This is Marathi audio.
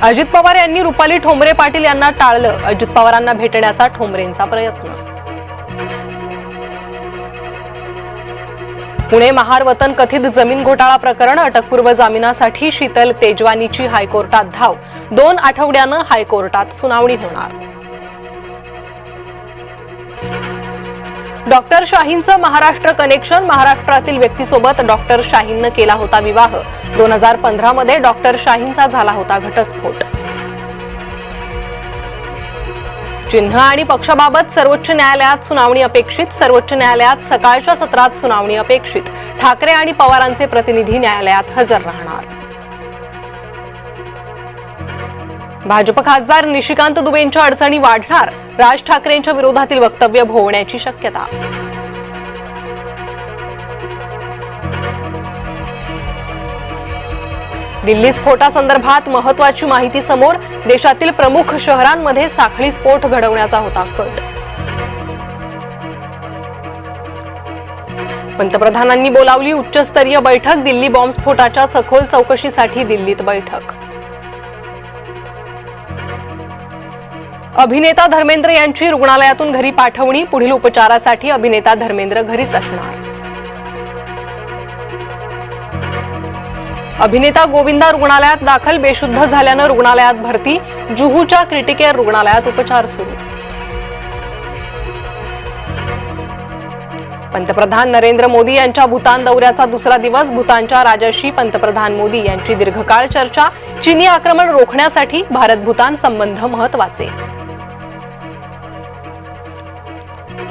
अजित पवार यांनी रुपाली ठोंबरे पाटील यांना टाळलं. अजित पवारांना भेटण्याचा ठोंबरेंचा प्रयत्न. पुणे महार वतन कथित जमीन घोटाळा प्रकरण अटकपूर्व जामिनासाठी शीतल तेजवानीची हायकोर्टात धाव. 2 आठवड्यानं हायकोर्टात सुनावणी होणार. डॉक्टर शाहींचं महाराष्ट्र कनेक्शन. महाराष्ट्रातील व्यक्तीसोबत डॉक्टर शाहींनं केला होता विवाह. 2015 मध्ये डॉक्टर शाहींचा झाला होता घटस्फोट. चिन्ह आणि पक्षाबाबत सर्वोच्च न्यायालयात सुनावणी अपेक्षित. सर्वोच्च न्यायालयात सकाळच्या सत्रात सुनावणी अपेक्षित. ठाकरे आणि पवारांचे प्रतिनिधी न्यायालयात हजर राहणार. भाजप खासदार निशिकांत दुबेंच्या अडचणी वाढणार. राज ठाकरेंच्या विरोधातील वक्तव्य भोवण्याची शक्यता. दिल्ली स्फोटासंदर्भात महत्त्वाची माहिती समोर. देशातील प्रमुख शहरांमध्ये साखळी स्फोट घडवण्याचा होता कट. पंतप्रधानांनी बोलावली उच्चस्तरीय बैठक. दिल्ली बॉम्बस्फोटाच्या सखोल चौकशीसाठी दिल्लीत बैठक. अभिनेता धर्मेंद्र यांची रुग्णालयातून घरी पाठवणी. पुढील उपचारासाठी अभिनेता धर्मेंद्र घरीच असणार. अभिनेता गोविंदा रुग्णालयात दाखल. बेशुद्ध झाल्यानं रुग्णालयात भरती. जुहूच्या क्रिटिकेअर रुग्णालयात उपचार सुरू. पंतप्रधान नरेंद्र मोदी यांच्या भूतान दौऱ्याचा दुसरा दिवस. भूतानच्या राजाशी पंतप्रधान मोदी यांची दीर्घकाळ चर्चा. चीनी आक्रमण रोखण्यासाठी भारत भूतान संबंध महत्त्वाचे.